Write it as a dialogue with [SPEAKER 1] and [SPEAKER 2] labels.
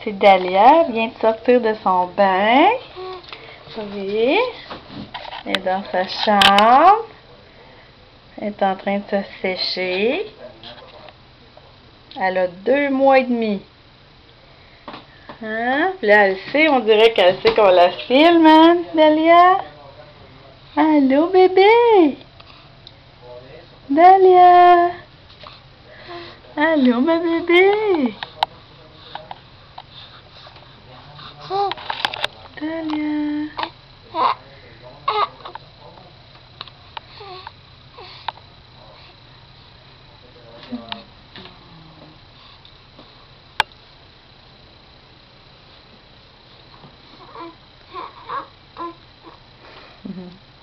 [SPEAKER 1] c'est Dahlia. Elle vient de sortir de son bain. Oui. Elle est dans sa chambre. Elle est en train de se sécher. Elle a 2 mois et demi. Hein? Puis là, elle sait, on dirait qu'elle sait qu'on la filme, hein, Dahlia? Allô, bébé? Dahlia? Allô, ma bébé? Dahlia? Mm-hmm.